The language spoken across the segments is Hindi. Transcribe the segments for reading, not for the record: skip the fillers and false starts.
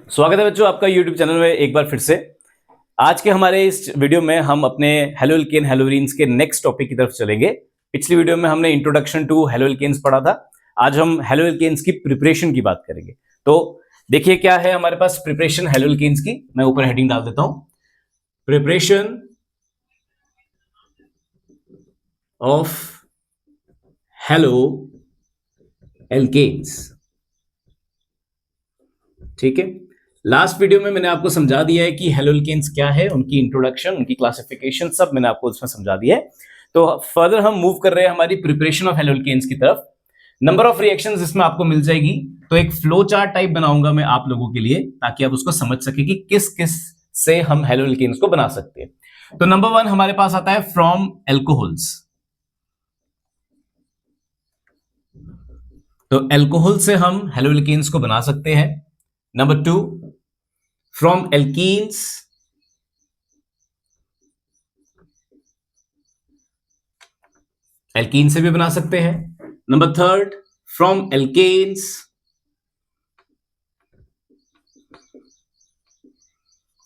स्वागत है बच्चों आपका YouTube चैनल में एक बार फिर से। आज के हमारे इस वीडियो में हम अपने हेलो एल्केन हेलोरीन्स के नेक्स्ट टॉपिक की तरफ चलेंगे। पिछली वीडियो में हमने इंट्रोडक्शन टू हेलो एल्केन्स पढ़ा था। आज हम हेलो एल्केन्स की प्रिपरेशन की बात करेंगे। तो देखिए क्या है हमारे पास प्रिपरेशन हेलो एल्केन्स की। मैं ऊपर हेडिंग डाल देता हूं, प्रिपरेशन ऑफ हेलो एल्केन्स। ठीक है, लास्ट वीडियो में मैंने आपको समझा दिया है कि हेलो एल्केन्स क्या है, उनकी इंट्रोडक्शन, उनकी क्लासिफिकेशन सब मैंने आपको उसमें समझा दिया है। तो फर्दर हम मूव कर रहे हैं हमारी प्रिपरेशन ऑफ हेलो एल्केन्स की तरफ। नंबर ऑफ रिएक्शंस इसमें आपको मिल जाएगी। तो एक फ्लो चार्ट टाइप बनाऊंगा मैं आप लोगों के लिए, ताकि आप उसको समझ सके कि किस किस से हम हेलो एल्केन्स को बना सकते हैं। तो नंबर 1 हमारे पास आता है फ्रॉम एल्कोहल्स। तो एल्कोहल से हम हेलो एल्केन्स को बना सकते हैं। नंबर 2 फ्रॉम एल्कीन्स, एल्कीन से भी बना सकते हैं। Number 3 from alkenes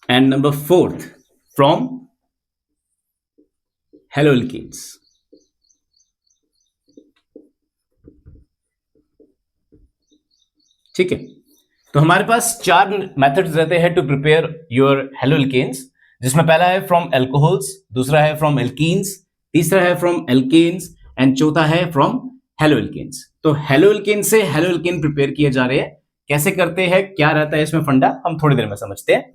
and number 4 from haloalkanes. ठीक है, तो हमारे पास 4 मेथड्स रहते हैं to prepare your haloalkanes, जिसमें पहला है फ्रॉम एल्कोहल्स, दूसरा है फ्रॉम एल्कीन्स, तीसरा है फ्रॉम एल्केन्स एंड चौथा है फ्रॉम हेलो एल्केन्स। तो हेलो एल्केन से हेलो एल्केन प्रिपेयर किए जा रहे हैं। कैसे करते हैं, क्या रहता है इसमें फंडा, हम थोड़ी देर में समझते हैं।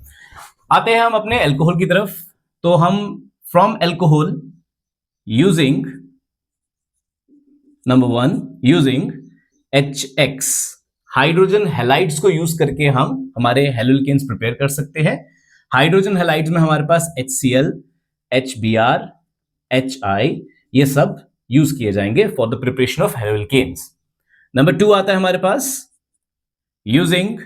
आते हैं हम अपने एल्कोहल की तरफ। तो हम from alcohol using number 1 using HX hydrogen halides को यूज करके हम हमारे हेलो एल्केन्स प्रिपेयर कर सकते हैं। हाइड्रोजन हैलाइड्स में हमारे पास HCl, HBr, HI ये सब यूज किए जाएंगे for the preparation of haloalkanes. Number 2 आता है हमारे पास यूजिंग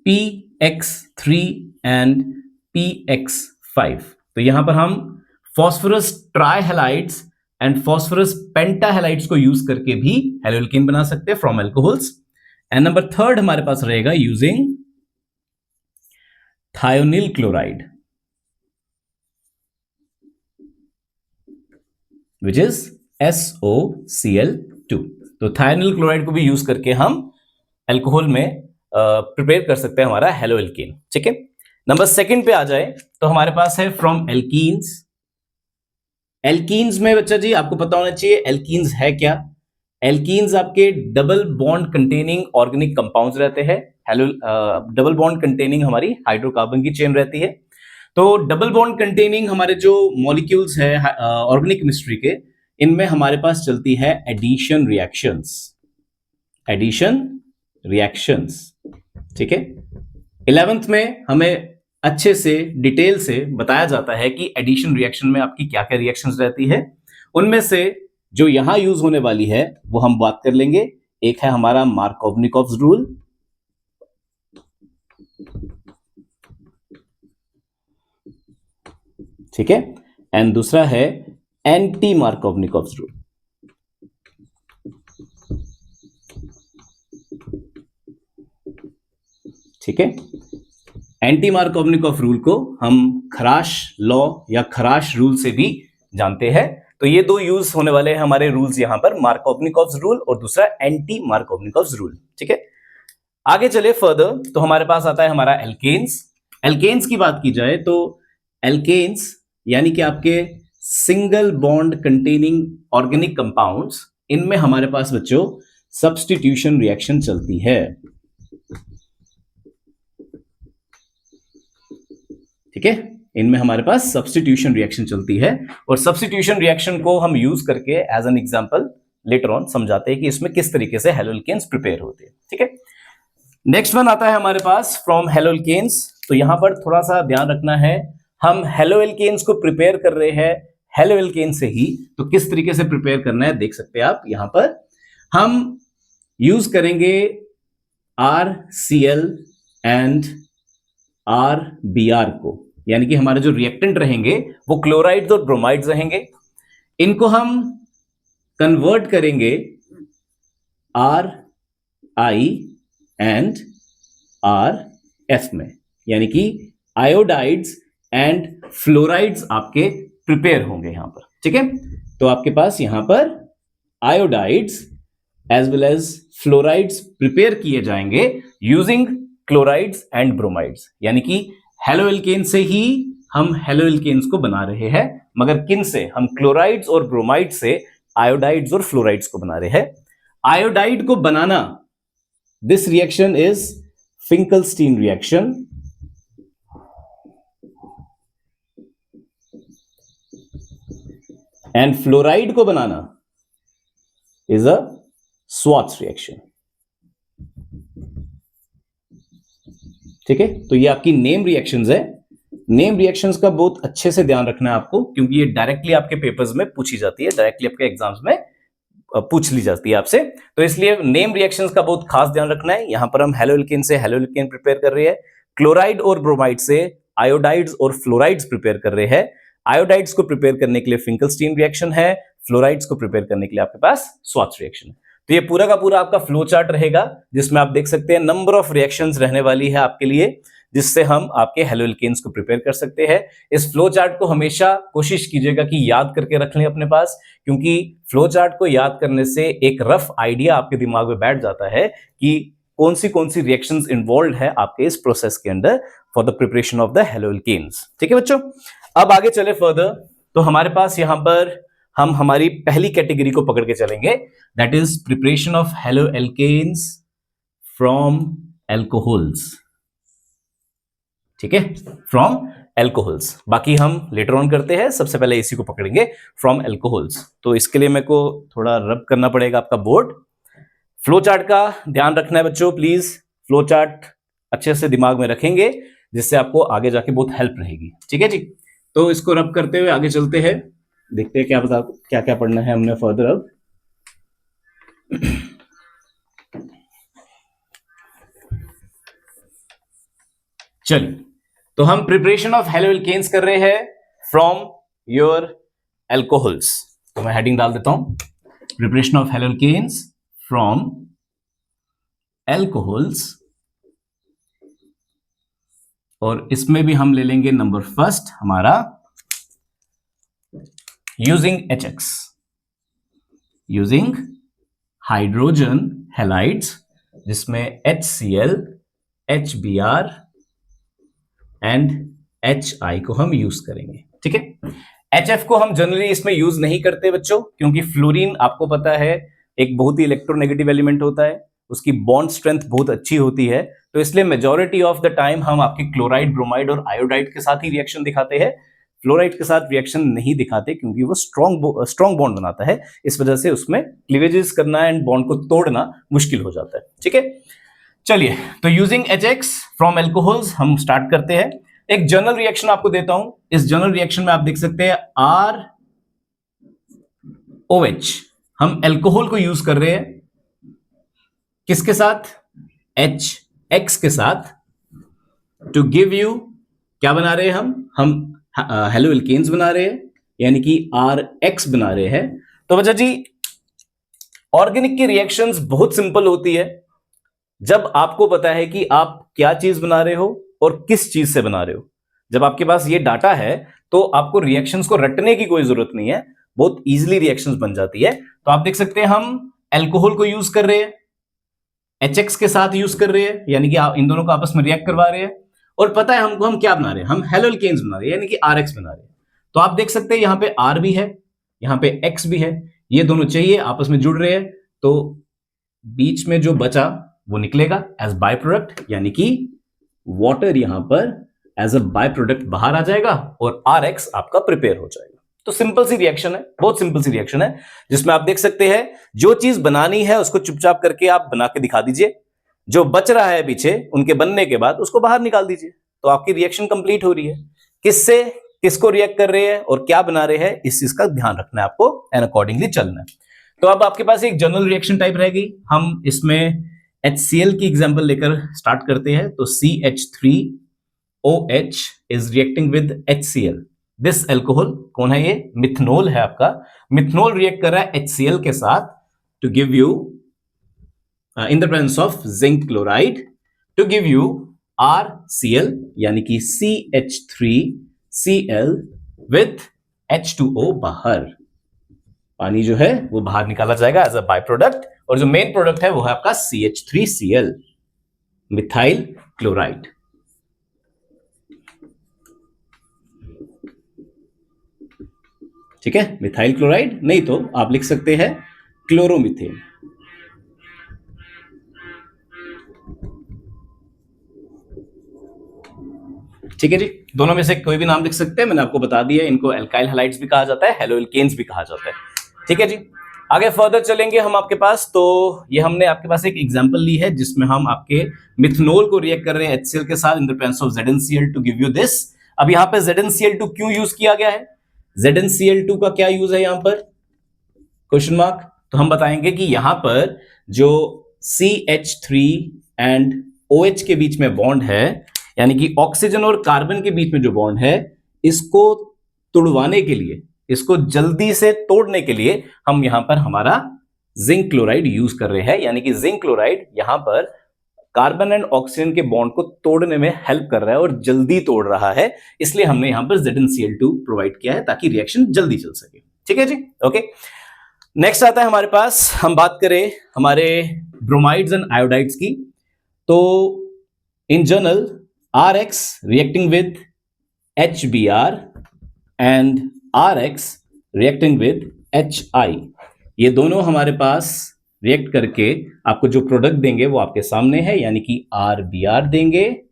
PX3 एंड PX5। तो यहां पर हम फॉस्फोरस ट्राइहैलाइड्स एंड फॉस्फोरस पेंटाहैलाइड्स को यूज करके भी हेलो एल्केन बना सकते हैं फ्रॉम एल्कोहल्स। एंड नंबर 3 हमारे पास रहेगा using thionyl chloride, which is SOCl2। तो थायोनिल क्लोराइड को भी यूज करके हम एल्कोहल में प्रिपेयर कर सकते हैं हमारा हेलो एल्केन। ठीक है, नंबर 2 पे आ जाए तो हमारे पास है फ्रॉम एल्कीन्स। एल्कीन्स में बच्चा जी आपको पता होना चाहिए एल्कीन्स है क्या। एल्कीन्स आपके double bond containing organic compounds रहते हैं। हेलो डबल बॉन्ड कंटेनिंग हमारी हाइड्रोकार्बन की चेन रहती है। तो डबल बॉन्ड कंटेनिंग हमारे जो मॉलिक्यूल्स है ऑर्गेनिक केमिस्ट्री के, इनमें हमारे पास चलती है एडिशन रिएक्शंस। एडिशन रिएक्शंस, ठीक है। 11th में हमें अच्छे से डिटेल से बताया जाता है कि एडिशन रिएक्शन में आपकी क्या क्या रिएक्शंस रहती है। उनमें से जो यहां यूज होने वाली है वो हम बात कर लेंगे। एक है हमारा मार्कोवनिकोव्स रूल, ठीक है, एंड दूसरा है एंटी मार्कोवनिकोव्स रूल। ठीक है, एंटी मार्कोवनिकोव रूल को हम खराश लॉ या खराश रूल से भी जानते हैं। तो ये 2 यूज होने वाले हैं हमारे रूल्स यहां पर, मार्कोवनिकोव रूल और दूसरा एंटी मार्कोवनिकोव रूल। ठीक है, आगे चले फर्दर तो हमारे पास आता है हमारा एल्केन्स। एल्केन्स की बात की जाए तो एल्केन्स यानी कि आपके single bond containing organic compounds, इनमें हमारे पास बच्चों सब्स्टिट्यूशन रिएक्शन चलती है। ठीक है, इनमें हमारे पास सब्स्टिट्यूशन रिएक्शन चलती है और सब्स्टिट्यूशन रिएक्शन को हम यूज करके as an example later on समझाते हैं कि इसमें किस तरीके से हेलो एल्केन्स प्रिपेयर होते हैं। ठीक है, नेक्स्ट वन आता है हमारे पास फ्रॉम हेलो एल्केन्स। तो यहां पर थोड़ा सा ध्यान रखना है, हम हेलो एल्केन्स को प्रिपेयर कर रहे हैं हेलो एल्केन से ही, तो किस तरीके से प्रिपेयर करना है देख सकते हैं आप। यहां पर हम यूज करेंगे RCl एंड RBr को, यानी कि हमारे जो रिएक्टेंट रहेंगे वो क्लोराइड्स और ब्रोमाइड्स रहेंगे। इनको हम कन्वर्ट करेंगे RI एंड RF में, यानी कि आयोडाइड्स एंड फ्लोराइड्स आपके प्रिपेयर होंगे यहां पर। ठीक है, तो आपके पास यहां पर iodides as well as fluorides prepare किए जाएंगे यूजिंग क्लोराइड्स एंड ब्रोमाइड्स, यानी कि हेलोएल्केन से ही हम हेलोएल्केन्स को बना रहे हैं, मगर किन से? हम क्लोराइड्स और ब्रोमाइड से आयोडाइड्स और फ्लोराइड्स को बना रहे हैं। आयोडाइड को बनाना, this reaction is Finkelstein reaction, and fluoride को बनाना इज अ स्वार्ट्ज रिएक्शन। ठीक है, तो ये आपकी नेम रिएक्शंस है। नेम रिएक्शंस का बहुत अच्छे से ध्यान रखना है आपको, क्योंकि ये डायरेक्टली आपके पेपर्स में पूछी जाती है, डायरेक्टली आपके एग्जाम्स में पूछ ली जाती है आपसे। तो इसलिए नेम रिएक्शंस का बहुत खास ध्यान रखना है। यहां पर हम हेलोएल्केन से हेलोएल्केन प्रिपेयर कर रहे हैं, क्लोराइड और ब्रोमाइड से आयोडाइड्स और फ्लोराइड्स प्रिपेयर कर रहे हैं। आयोडाइड्स को प्रिपेयर करने के लिए फिंकलस्टीन रिएक्शन है, फ्लोराइड्स को प्रिपेयर करने के लिए आपके पास स्वार्ट्ज रिएक्शन है। तो ये पूरा का पूरा आपका फ्लो चार्ट रहेगा, जिसमें आप देख सकते हैं नंबर ऑफ रिएक्शंस रहने वाली है आपके लिए, जिससे हम आपके हेलोएल्केन्स को प्रिपेयर कर सकते हैं। इस फ्लो चार्ट को हमेशा कोशिश कीजिएगा कि याद करके रख लें अपने पास, क्योंकि फ्लो चार्ट को याद करने से एक रफ आइडिया आपके दिमाग में बैठ जाता है कि कौन सी रिएक्शंस इन्वॉल्व है आपके इस प्रोसेस के अंदर for the preparation of the haloalkanes. ठीक है बच्चों, अब आगे चले फर्दर। तो हमारे पास यहां पर हम हमारी पहली कैटेगरी को पकड़ के चलेंगे, that is preparation of haloalkanes from alcohols. ठीक है, फ्रॉम एल्कोहल्स, बाकी हम लेटर ऑन करते हैं। सबसे पहले इसी को पकड़ेंगे, फ्रॉम एल्कोहल्स। तो इसके लिए मेरे को थोड़ा रब करना पड़ेगा आपका बोर्ड। फ्लो चार्ट का ध्यान रखना है बच्चों, प्लीज फ्लो चार्ट अच्छे से दिमाग में रखेंगे, जिससे आपको आगे जाके बहुत हेल्प रहेगी। ठीक है जी, तो इसको रब करते हुए आगे चलते हैं, देखते हैं क्या क्या पढ़ना है हमने फर्दर। अब चलिए, तो हम प्रिपरेशन ऑफ हेलोएल्केन्स कर रहे हैं फ्रॉम योर एल्कोहल्स। तो मैं हेडिंग डाल देता हूं, preparation of haloalkanes from alcohols, और इसमें भी हम ले लेंगे नंबर फर्स्ट हमारा using HX, using hydrogen halides, जिसमें HCl, HBr एंड HI को हम यूज करेंगे। ठीक है, HF को हम जनरली इसमें यूज नहीं करते बच्चों, क्योंकि फ्लोरीन आपको पता है एक बहुत ही इलेक्ट्रोनेगेटिव एलिमेंट होता है, उसकी बॉन्ड स्ट्रेंथ बहुत अच्छी होती है। तो इसलिए मेजॉरिटी ऑफ द टाइम हम आपके क्लोराइड, ब्रोमाइड और आयोडाइड के साथ ही रिएक्शन दिखाते हैं, फ्लोराइड के साथ रिएक्शन नहीं दिखाते, क्योंकि वो स्ट्रॉन्ग बॉन्ड बनाता है। इस वजह से उसमें क्लीवेजेस करना एंड बॉन्ड को तोड़ना मुश्किल हो जाता है। ठीक है, चलिए, तो यूजिंग HX फ्रॉम एल्कोहल्स हम स्टार्ट करते हैं। एक जनरल रिएक्शन आपको देता हूं। इस जनरल रिएक्शन में आप देख सकते हैं ROH, हम एल्कोहल को यूज कर रहे हैं किसके साथ? HX के साथ, टू गिव यू, क्या बना रहे हैं हम हेलोएल्केन्स बना रहे हैं, यानी कि RX बना रहे हैं। तो बच्चा जी, ऑर्गेनिक की रिएक्शंस बहुत सिंपल होती है जब आपको पता है कि आप क्या चीज बना रहे हो और किस चीज से बना रहे हो। जब आपके पास ये डाटा है तो आपको रिएक्शंस को रटने की कोई जरूरत नहीं है, बहुत इजीली रिएक्शंस बन जाती है। तो आप देख सकते हैं हम एल्कोहल को यूज कर रहे हैं, HX के साथ यूज कर रहे हैं, यानी कि आप इन दोनों को आपस में रिएक्ट करवा रहे हैं, और पता है हमको हम क्या बना रहे हैं, हम हेलोएल्केन्स बना रहे हैं, यानी कि RX बना रहे हैं। तो आप देख सकते हैं यहां पे R भी है, यहां पे X भी है, ये दोनों चाहिए, आपस में जुड़ रहे हैं, तो बीच में जो बचा वो निकलेगा एज बाय प्रोडक्ट, यानी कि वाटर यहां पर एज अ बाय प्रोडक्ट बाहर आ जाएगा और RX आपका प्रिपेयर हो जाएगा। तो सिंपल सी रिएक्शन है, बहुत सिंपल सी रिएक्शन है, जिसमें आप देख सकते हैं जो चीज बनानी है उसको चुपचाप करके आप बना के दिखा दीजिए, जो बच रहा है पीछे उनके बनने के बाद उसको बाहर निकाल दीजिए, तो आपकी रिएक्शन कंप्लीट हो रही है। किससे किसको रिएक्ट कर रहे हैं और क्या बना रहे हैं, इस चीज का ध्यान रखना है आपको एंड अकॉर्डिंगली चलना है। तो अब आपके पास एक जनरल रिएक्शन टाइप रहेगी, हम इसमें HCl की एग्जांपल लेकर स्टार्ट करते हैं। तो CH3OH is reacting with HCl। This alcohol कौन है? ये मिथनॉल है आपका। मिथनॉल रिएक्ट कर रहा है HCl के साथ to give you in the presence of zinc chloride to give you RCl यानी कि CH3Cl विथ H2O बाहर, पानी जो है वो बाहर निकाला जाएगा एज अ बाय प्रोडक्ट, और जो मेन प्रोडक्ट है वो है आपका CH3Cl, मिथाइल क्लोराइड। ठीक है, मिथाइल क्लोराइड, नहीं तो आप लिख सकते हैं क्लोरोमीथेन। ठीक है जी, दोनों में से कोई भी नाम लिख सकते हैं, मैंने आपको बता दिया, इनको एल्काइल हैलाइड्स भी कहा जाता है, हेलोएल्केन्स भी कहा जाता है। ठीक है जी, आगे फर्दर चलेंगे हम आपके पास। तो ये हमने आपके पास एक एग्जांपल ली है जिसमें हम आपके मिथनॉल को रिएक्ट कर रहे हैं HCl के साथ in the presence of ZnCl to give you this. अब यहाँ पे ZnCl2 क्यों यूज किया गया है, ZnCl2 का क्या यूज है यहाँ पर, क्वेश्चन मार्क। तो हम बताएंगे कि यहां पर जो CH3 एंड OH के बीच में बॉन्ड है, यानी कि ऑक्सीजन और कार्बन के बीच में जो बॉन्ड है, इसको तोड़वाने के लिए, इसको जल्दी से तोड़ने के लिए हम यहां पर हमारा जिंक क्लोराइड यूज कर रहे हैं, यानी कि जिंक क्लोराइड यहां पर कार्बन एंड ऑक्सीजन के बॉन्ड को तोड़ने में हेल्प कर रहा है और जल्दी तोड़ रहा है, इसलिए हमने यहां पर ZnCl2 प्रोवाइड किया है ताकि रिएक्शन जल्दी चल सके। ठीक है जी, ओके। नेक्स्ट आता है हमारे पास, हम बात करें हमारे ब्रोमाइड्स एंड आयोडाइड्स की। तो in general RX reacting with HBr and RX reacting with HI, ये दोनों हमारे पास रिएक्ट करके आपको जो प्रोडक्ट देंगे वो आपके सामने है, यानी कि RBr देंगे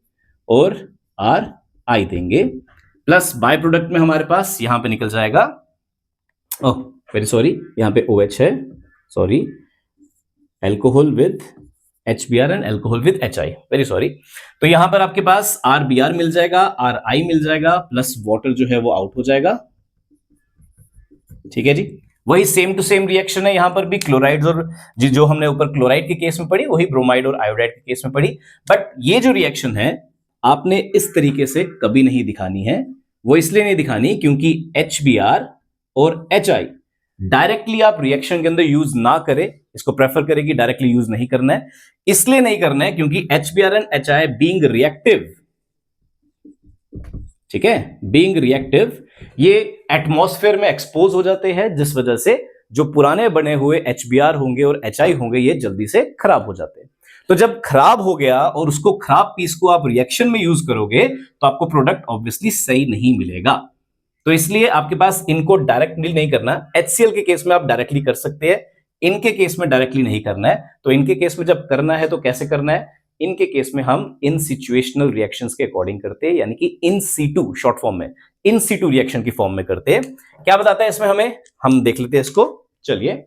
और RI देंगे, प्लस बाय प्रोडक्ट में हमारे पास यहां पे निकल जाएगा, ओह वेरी सॉरी, यहाँ पे OH है, sorry, alcohol with HBr and alcohol with HI, very sorry. तो यहां पर आपके पास RBr मिल जाएगा, RI मिल जाएगा, प्लस वाटर जो है वो आउट हो जाएगा। ठीक है जी, वही सेम टू सेम रिएक्शन है यहां पर भी, क्लोराइड्स और जो हमने ऊपर क्लोराइड के केस में पढ़ी वही ब्रोमाइड और आयोडाइड के केस में पढ़ी, बट ये जो रिएक्शन है आपने इस तरीके से कभी नहीं दिखानी है। वो इसलिए नहीं दिखानी क्योंकि HBr और HI डायरेक्टली आप रिएक्शन के अंदर यूज ना करें, इसको प्रेफर करें कि डायरेक्टली यूज नहीं करना है। इसलिए नहीं करना है क्योंकि HBr and HI being reactive, ठीक है, बीइंग रिएक्टिव, ये एटमॉस्फेयर में एक्सपोज हो जाते हैं, जिस वजह से जो पुराने बने हुए HBr होंगे और HI होंगे ये जल्दी से खराब हो जाते हैं। तो जब खराब हो गया और उसको खराब पीस को आप रिएक्शन में यूज करोगे तो आपको प्रोडक्ट ऑब्वियसली सही नहीं मिलेगा। तो इसलिए आपके पास इनको डायरेक्टली नहीं करना। HCl के केस में आप डायरेक्टली कर सकते हैं, इनके केस में डायरेक्टली नहीं करना है। तो इनके केस में जब करना है तो कैसे करना है, इनके केस में हम इन सिचुएशनल रिएक्शंस के अकॉर्डिंग करते हैं, यानी कि इन सीटू शॉर्ट फॉर्म में, इन सीटू रिएक्शन की फॉर्म में करते हैं। क्या बताता है इसमें हमें, हम देख लेते हैं इसको, चलिए।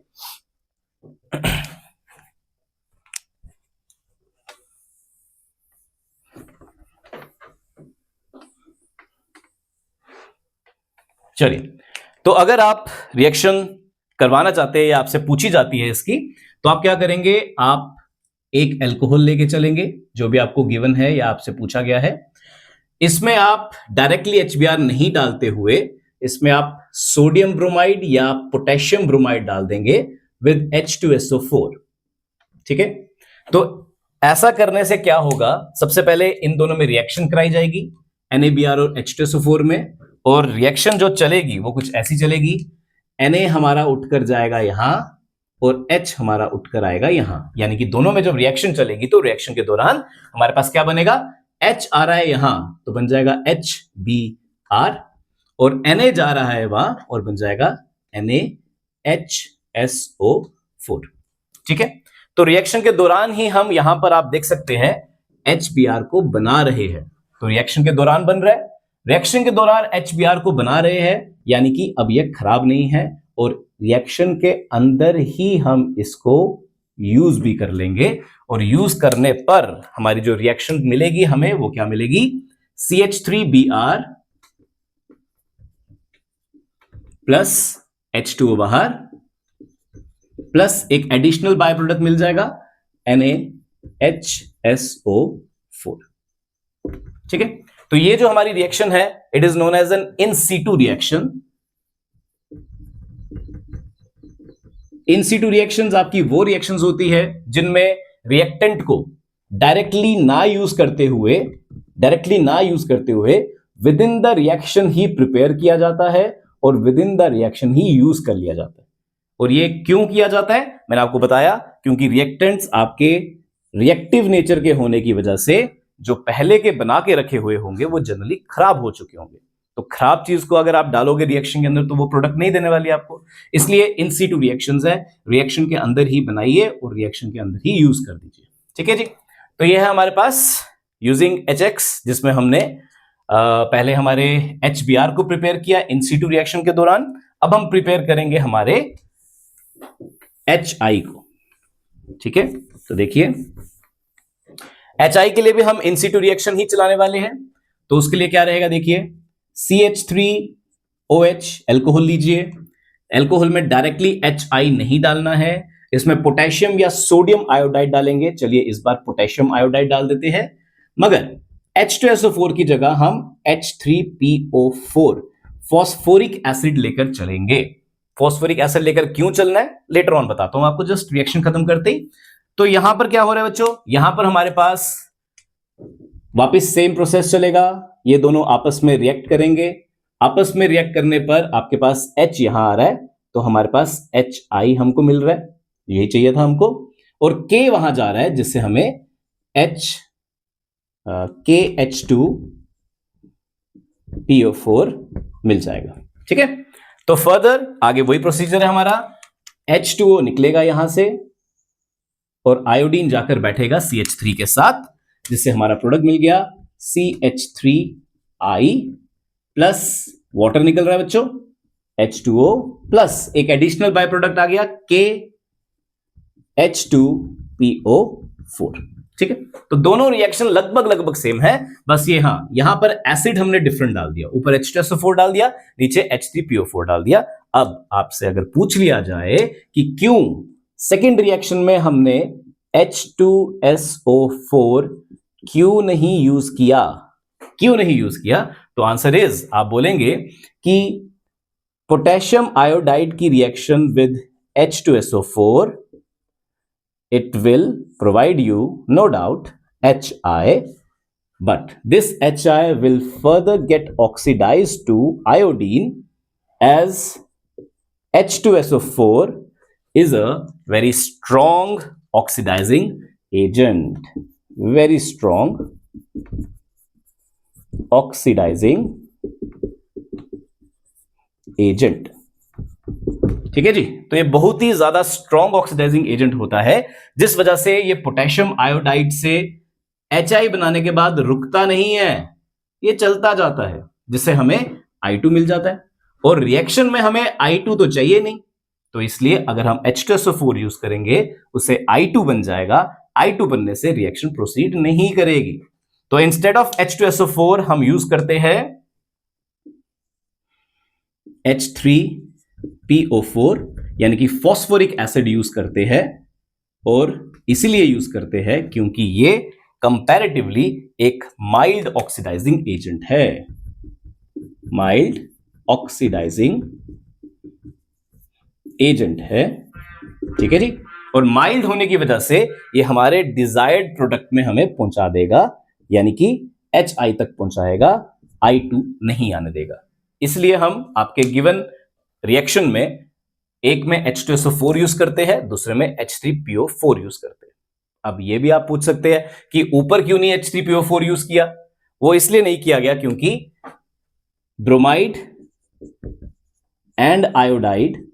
चलिए, तो अगर आप रिएक्शन करवाना चाहते हैं या आपसे पूछी जाती है इसकी, तो आप क्या करेंगे, आप एक अल्कोहल लेके चलेंगे जो भी आपको गिवन है या आपसे पूछा गया है। इसमें आप डायरेक्टली HBr नहीं डालते हुए इसमें आप सोडियम ब्रोमाइड या पोटेशियम ब्रोमाइड डाल देंगे विद H2SO4। ठीक है, तो ऐसा करने से क्या होगा, सबसे पहले इन दोनों में रिएक्शन कराई जाएगी NaBr और H2SO4 में, और रिएक्शन जो चलेगी वो कुछ ऐसी चलेगी, Na हमारा उठकर जाएगा यहां और H हमारा उठकर आएगा यहां, यानी कि दोनों में जब रिएक्शन चलेगी तो रिएक्शन के दौरान हमारे पास क्या बनेगा, H आ रहा है यहां तो बन जाएगा HBr, और Na जा रहा है वहां और बन जाएगा NaHSO4। ठीक है, तो रिएक्शन के दौरान ही हम यहां पर आप देख सकते हैं HBr को बना रहे हैं, तो रिएक्शन के दौरान बन रहा है, रिएक्शन के दौरान HBr को बना रहे हैं, यानी कि अब यह खराब नहीं है, और रिएक्शन के अंदर ही हम इसको यूज भी कर लेंगे, और यूज करने पर हमारी जो रिएक्शन मिलेगी हमें वो क्या मिलेगी, CH3Br प्लस H2O बाहर, प्लस एक एडिशनल बाय प्रोडक्ट मिल जाएगा NaHSO4। ठीक है, तो ये जो हमारी रिएक्शन है it is known as an in situ reaction. In situ reactions आपकी वो रिएक्शंस होती है जिनमें रिएक्टेंट को डायरेक्टली ना यूज करते हुए डायरेक्टली ना यूज करते हुए with in the reaction he prepare किया जाता है और with in the reaction he use कर लिया जाता है। और ये क्यों किया जाता है मैंने आपको बताया, क्योंकि रिएक्टेंट्स आपके रिएक्टिव नेचर के होने की वजह से जो पहले के बना के रखे हुए होंगे वो जनरली खराब हो चुके होंगे। तो खराब चीज को अगर आप डालोगे रिएक्शन के अंदर तो वो प्रोडक्ट नहीं देने वाली आपको। इसलिए इन सीटू रिएक्शंस है, रिएक्शन के अंदर ही बनाइए और रिएक्शन के अंदर ही यूज कर दीजिए। ठीक है जी। तो ये है हमारे पास यूजिंग HX, जिसमें हमने पहले हमारे HBr को प्रिपेयर किया इन सीटू रिएक्शन के दौरान। अब हम प्रिपेयर करेंगे हमारे HI को। ठीक है, तो देखिए HI के लिए भी हम इन सीटू रिएक्शन ही चलाने वाले हैं। तो उसके लिए क्या रहेगा, देखिए CH3OH एल्कोहल लीजिए। एल्कोहल में डायरेक्टली HI नहीं डालना है, इसमें पोटेशियम या सोडियम आयोडाइड डालेंगे। चलिए इस बार पोटेशियम आयोडाइड डाल देते हैं, मगर H2SO4 की जगह हम H3PO4 फॉस्फोरिक एसिड लेकर चलेंगे। फॉस्फोरिक एसिड लेकर क्यों चलना है लेटर ऑन बताता हूं आपको, जस्ट रिएक्शन खत्म करते ही। तो यहां पर क्या हो रहा है बच्चों, यहां पर हमारे पास वापस सेम प्रोसेस चलेगा। ये दोनों आपस में रिएक्ट करेंगे। आपस में रिएक्ट करने पर आपके पास H यहां आ रहा है, तो हमारे पास HI हमको मिल रहा है, यही चाहिए था हमको। और K वहां जा रहा है, जिससे हमें KH2PO4 मिल जाएगा। ठीक है, तो फर्दर आगे वही प्रोसीजर है हमारा। H2O निकलेगा यहां से और आयोडीन जाकर बैठेगा CH3 के साथ, जिससे हमारा प्रोडक्ट मिल गया CH3I प्लस वाटर निकल रहा है बच्चों, H2O प्लस एक एडिशनल बाय प्रोडक्ट आ गया KH2PO4। ठीक है, तो दोनों रिएक्शन लगभग सेम है, बस ये हाँ यहां पर एसिड हमने डिफरेंट डाल दिया, ऊपर H2SO4 डाल दिया, नीचे H3PO4 डाल दिया। अब आपसे अगर पूछ लिया जाए कि क्यों सेकेंड रिएक्शन में हमने H2SO4 क्यों नहीं यूज किया, तो आंसर इज, आप बोलेंगे कि पोटेशियम आयोडाइड की reaction with H2SO4 it will provide you no doubt HI, but this HI will further get oxidized to iodine as H2SO4 is a very strong oxidizing agent, very strong oxidizing agent। ठीक है जी, तो ये बहुत ही ज्यादा स्ट्रॉन्ग ऑक्सीडाइजिंग एजेंट होता है, जिस वजह से ये पोटेशियम आयोडाइड से HI बनाने के बाद रुकता नहीं है, ये चलता जाता है, जिससे हमें I2 मिल जाता है। और रिएक्शन में हमें I2 तो चाहिए नहीं, तो इसलिए अगर हम H2SO4 यूज करेंगे उससे I2 बन जाएगा। I2 बनने से रिएक्शन प्रोसीड नहीं करेगी। तो इंस्टेड ऑफ H2SO4 हम यूज करते हैं H3PO4, यानी कि फॉस्फोरिक एसिड यूज करते हैं। और इसीलिए यूज करते हैं क्योंकि ये कंपैरेटिवली एक माइल्ड ऑक्सीडाइजिंग एजेंट है, माइल्ड ऑक्सीडाइजिंग एजेंट है। ठीक है जी, और माइल्ड होने की वजह से ये हमारे डिजायर्ड प्रोडक्ट में हमें पहुंचा देगा, यानी कि HI तक पहुंचाएगा, I2 नहीं आने देगा। इसलिए हम आपके गिवन रिएक्शन में एक में H2SO4 यूज करते हैं, दूसरे में H3PO4 यूज करते हैं। अब ये भी आप पूछ सकते हैं कि ऊपर क्यों नहीं H3PO4 यूज किया। वो इसलिए नहीं किया गया क्योंकि ब्रोमाइड एंड आयोडाइड,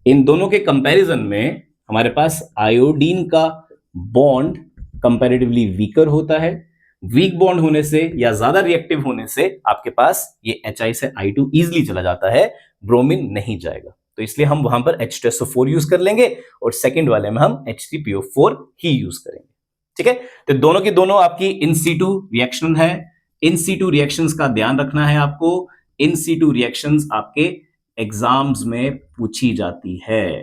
इन दोनों के कंपैरिजन में हमारे पास आयोडीन का बॉन्ड कंपैरेटिवली वीकर होता है। वीक बॉन्ड होने से या ज्यादा रिएक्टिव होने से आपके पास ये HI से I2 इजीली चला जाता है, ब्रोमीन नहीं जाएगा। तो इसलिए हम वहां पर H2SO4 यूज कर लेंगे और सेकंड वाले में हम H3PO4 ही यूज करेंगे। ठीक है, तो दोनों की दोनों आपकी इन सीटू रिएक्शन है। इन सीटू रिएक्शंस का ध्यान रखना है आपको। इन सीटू रिएक्शंस आपके एग्जाम्स में पूछी जाती है।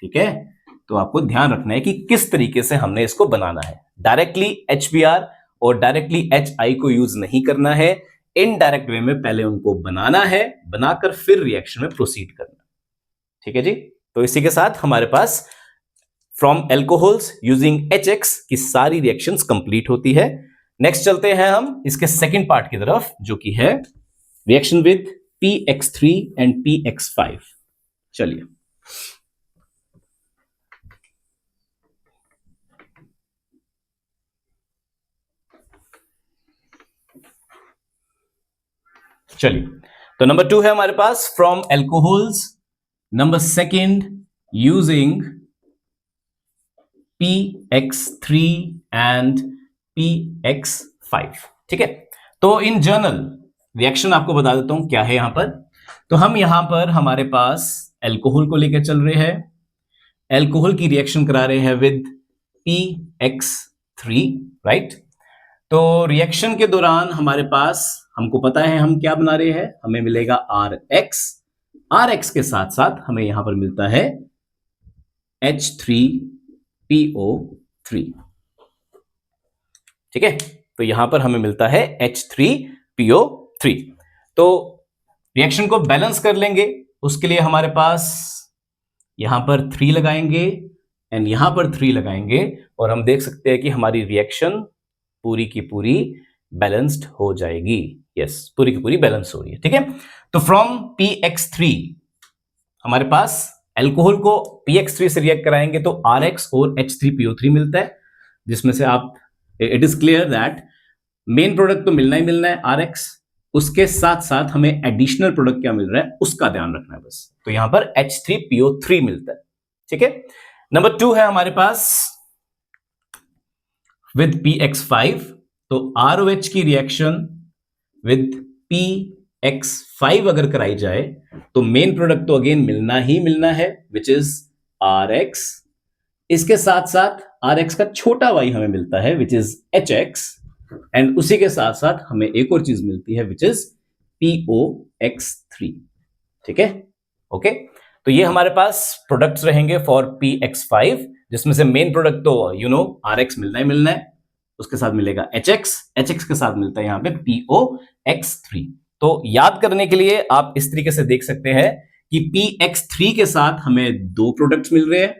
ठीक है, तो आपको ध्यान रखना है कि किस तरीके से हमने इसको बनाना है। डायरेक्टली HBr और डायरेक्टली HI को यूज नहीं करना है, इनडायरेक्ट वे में पहले उनको बनाना है, बनाकर फिर रिएक्शन में प्रोसीड करना। ठीक है जी, तो इसी के साथ हमारे पास फ्रॉम एल्कोहल्स यूजिंग HX की सारी रिएक्शंस कंप्लीट होती है। नेक्स्ट चलते हैं हम इसके सेकंड पार्ट की तरफ, जो कि है reaction with PX3 and PX5। चलिए, तो नंबर 2 है हमारे पास from alcohols, number second using PX3 and PX5। ठीक है, तो इन जनरल रिएक्शन आपको बता देता हूं क्या है यहां पर। तो हम यहां पर हमारे पास एल्कोहल को लेकर चल रहे हैं, एल्कोहल की रिएक्शन करा रहे हैं विद PX3, राइट। तो रिएक्शन के दौरान हमारे पास, हमको पता है हम क्या बना रहे हैं, हमें मिलेगा RX के साथ साथ हमें यहां पर मिलता है H3PO3। ठीक है, तो यहां पर हमें मिलता है H3PO3। तो रिएक्शन को बैलेंस कर लेंगे, उसके लिए हमारे पास यहां पर 3 लगाएंगे एंड यहां पर 3 लगाएंगे, और हम देख सकते हैं कि हमारी रिएक्शन पूरी की पूरी बैलेंस्ड हो जाएगी। यस, पूरी की पूरी बैलेंस हो रही है। ठीक है, तो फ्रॉम PX3 हमारे पास एल्कोहल को PX3 से रिएक्ट कराएंगे तो RX और H3PO3 मिलता है, जिसमें से आप, it is clear that main product तो मिलना ही मिलना है RX, उसके साथ साथ हमें एडिशनल प्रोडक्ट क्या मिल रहा है उसका ध्यान रखना है बस। तो यहां पर H3PO3 मिलता है। ठीक है, नंबर 2 है हमारे पास विद PX5, तो ROH की रिएक्शन विद PX5 अगर कराई जाए तो मेन प्रोडक्ट तो अगेन मिलना ही मिलना है, विच इज RX। इसके साथ साथ RX का छोटा y हमें मिलता है, विच इज HX, एंड उसी के साथ साथ हमें एक और चीज मिलती है, विच इज POX3। ठीक है, ओके। तो ये हमारे पास प्रोडक्ट्स रहेंगे फॉर PX5, जिसमें से मेन प्रोडक्ट तो RX मिलना ही मिलना है, उसके साथ मिलेगा HX के साथ मिलता है यहां पे POX3। तो याद करने के लिए आप इस तरीके से देख सकते हैं कि PX3 के साथ हमें 2 प्रोडक्ट्स मिल रहे हैं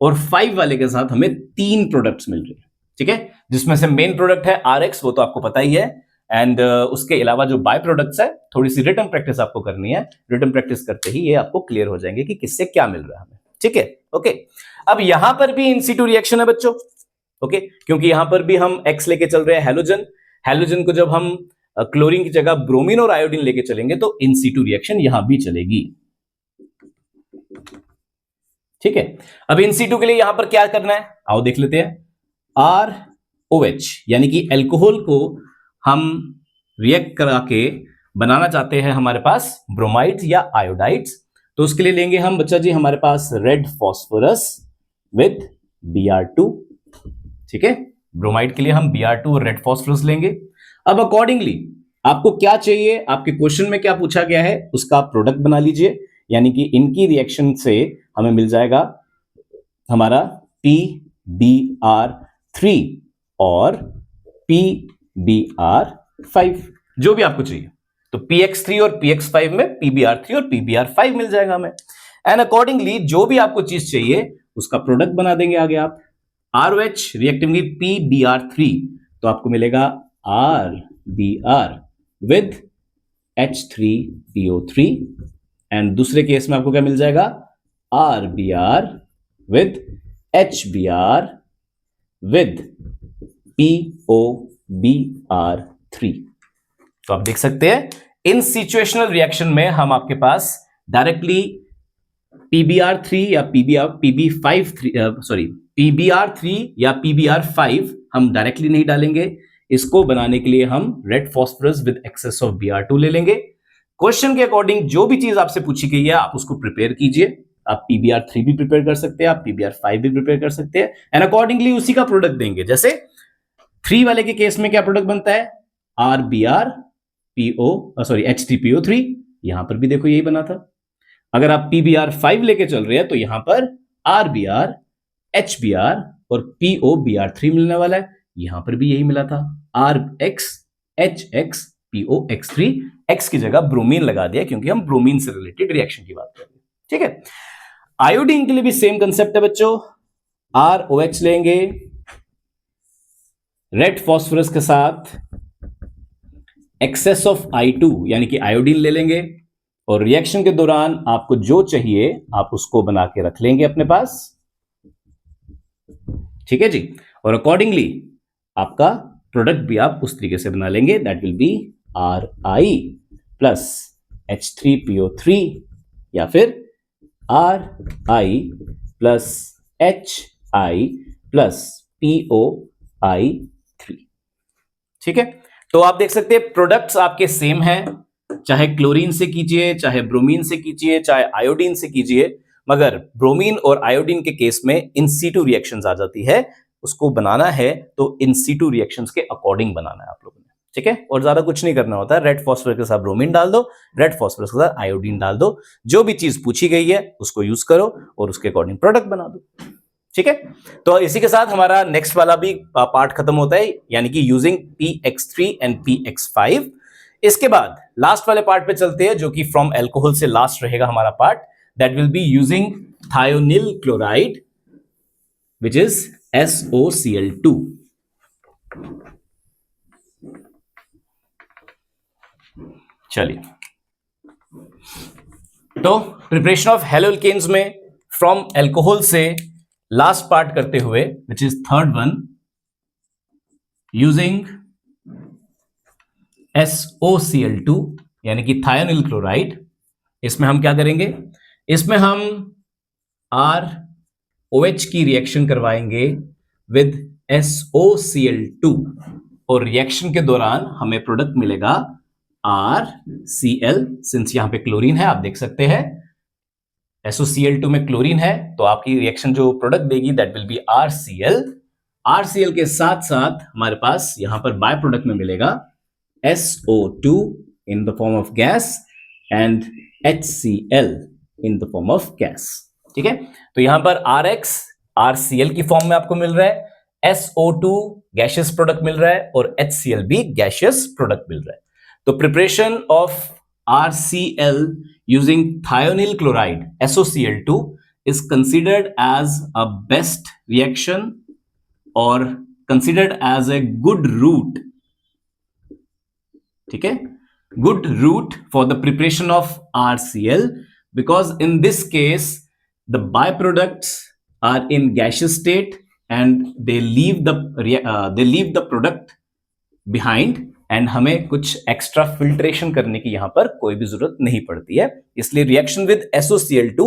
और 5 वाले के साथ हमें 3 प्रोडक्ट्स मिल रहे हैं। ठीक है, जिसमें से मेन प्रोडक्ट है RX, वो तो आपको पता ही है, एंड उसके अलावा जो बाय प्रोडक्ट्स है, थोड़ी सी रिटर्न प्रैक्टिस आपको करनी है। रिटर्न प्रैक्टिस करते ही ये आपको क्लियर हो जाएंगे कि किससे क्या मिल रहा है हमें। ठीक है, ओके। अब यहां पर भी इन सिटू रिएक्शन है बच्चों, ओके, क्योंकि यहां पर भी हम X लेके चल रहे हैं हैलोजन को जब हम क्लोरीन की जगह ब्रोमीन और आयोडीन लेके चलेंगे तो इन सिटू रिएक्शन यहां भी चलेगी। ठीक है, अब इन सिटू के लिए यहां पर क्या करना है, आओ देख लेते हैं। ROH यानी कि एल्कोहल को हम रिएक्ट करा के बनाना चाहते हैं हमारे पास ब्रोमाइड्स या आयोडाइड्स, तो उसके लिए लेंगे हम बच्चा जी हमारे पास रेड फॉस्फोरस विद Br2। ठीक है, ब्रोमाइड के लिए हम Br2 और रेड फॉस्फोरस लेंगे। अब अकॉर्डिंगली आपको क्या चाहिए, आपके क्वेश्चन में क्या पूछा गया है उसका प्रोडक्ट बना लीजिए, यानी कि इनकी रिएक्शन से हमें मिल जाएगा हमारा PBr3 और PBr5, जो भी आपको चाहिए। तो PX3 और PX5 में PBr3 और PBr5 मिल जाएगा हमें, एंड अकॉर्डिंगली जो भी आपको चीज चाहिए उसका प्रोडक्ट बना देंगे आगे आप। ROH रिएक्टिंग विद PBr3, तो आपको मिलेगा RBr विद H3PO3, एंड दूसरे केस में आपको क्या मिल जाएगा, RBr with HBr with POBr3। तो आप देख सकते हैं इन सिचुएशनल रिएक्शन में हम आपके पास डायरेक्टली PBr3 या PBr3 या PBr5 हम डायरेक्टली नहीं डालेंगे। इसको बनाने के लिए हम red phosphorus with excess of Br2 ले लेंगे। क्वेश्चन के अकॉर्डिंग जो भी चीज आपसे पूछी गई है आप उसको प्रिपेयर कीजिए। आप PBr3 भी प्रिपेयर कर सकते हैं, आप PBr5 भी प्रिपेयर कर सकते हैं, एंड अकॉर्डिंगली उसी का प्रोडक्ट देंगे। जैसे 3 वाले के केस में क्या प्रोडक्ट बनता है, H3PO3, यहां पर भी देखो यही बना था। अगर आप PBr5 लेके चल रहे हैं तो यहां पर RBr, HBr और POBr3 मिलने वाला है, यहां पर भी यही मिला था, RX, HX, POX3, X की जगह ब्रोमीन लगा दिया क्योंकि हम ब्रोमीन से रिलेटेड रिएक्शन की बात कर रहे हैं। ठीक है, आयोडीन के लिए भी सेम कंसेप्ट है बच्चों, ROH लेंगे रेड फॉस्फोरस के साथ एक्सेस ऑफ I2 यानी कि आयोडीन ले लेंगे और रिएक्शन के दौरान आपको जो चाहिए आप उसको बना के रख लेंगे अपने पास, ठीक है जी। और अकॉर्डिंगली आपका प्रोडक्ट भी आप उस तरीके से बना लेंगे, that will be Ri plus H3PO3 या फिर Ri plus Hi plus POI3, ठीक है। तो आप देख सकते हैं प्रोडक्ट्स आपके सेम हैं, चाहे क्लोरीन से कीजिए, चाहे ब्रोमीन से कीजिए, चाहे आयोडीन से कीजिए, मगर ब्रोमीन और आयोडीन के केस में इन सीटू रिएक्शंस आ जाती है। उसको बनाना है तो इन सीटू रिएक्शंस के अकॉर्डिंग बनाना है आप लोगों ने, ठीक है। और ज्यादा कुछ नहीं करना होता है, रेड फॉस्फोरस के साथ ब्रोमीन डाल दो, रेड फॉस्फोरस के साथ आयोडीन डाल दो, जो भी चीज पूछी गई है उसको यूज करो और उसके अकॉर्डिंग प्रोडक्ट बना दो, ठीक है। तो इसी के साथ हमारा नेक्स्ट वाला भी पार्ट खत्म होता है, यानी कि यूजिंग PX3 एंड PX5। इसके बाद लास्ट वाले पार्ट पे चलते हैं, जो कि फ्रॉम एल्कोहल से लास्ट रहेगा हमारा part, that will be using thionyl chloride which is SOCl2। चलिए, तो प्रिपरेशन ऑफ हेलोल्केन्स में फ्रॉम एल्कोहल से लास्ट पार्ट करते हुए, which is third one, using SOCl2 यानी कि थायोनिल क्लोराइड। इसमें हम क्या करेंगे, इसमें हम ROH की रिएक्शन करवाएंगे विद SOCl2 और रिएक्शन के दौरान हमें प्रोडक्ट मिलेगा RCl। सिंस यहां पे क्लोरीन है, आप देख सकते हैं SOCl2 में क्लोरीन है, तो आपकी रिएक्शन जो प्रोडक्ट देगी that will be RCl। RCl के साथ साथ हमारे पास यहां पर बाय प्रोडक्ट में मिलेगा SO2 in the form of gas and HCl in the form of gas, ठीक है। तो यहां पर RX RCl की फॉर्म में आपको मिल रहा है, SO2 गैशियस प्रोडक्ट मिल रहा है और HCl भी गैशियस प्रोडक्ट मिल रहा है। तो preparation of RCl using thionyl chloride SOCl2 is considered as a best reaction or considered as a good route, ठीक है, good route for the preparation of RCl, because in this case the byproducts are in gaseous state and they leave the product behind and हमें कुछ एक्स्ट्रा फिल्ट्रेशन करने की यहां पर कोई भी जरूरत नहीं पड़ती है। इसलिए रिएक्शन विद SOCl2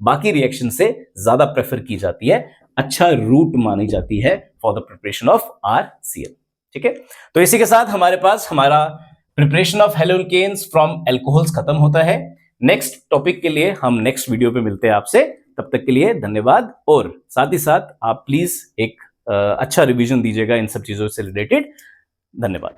बाकी रिएक्शन से ज्यादा प्रेफर की जाती है, अच्छा रूट मानी जाती है for the preparation of RCl, ठीक है। तो इसी के साथ हमारे पास हमारा preparation of haloalkanes from alcohols खत्म होता है। नेक्स्ट टॉपिक के लिए हम नेक्स्ट वीडियो पे मिलते हैं आपसे, तब तक के लिए धन्यवाद। और साथ ही साथ आप प्लीज एक अच्छा रिवीजन दीजिएगा इन सब चीजों से रिलेटेड। धन्यवाद।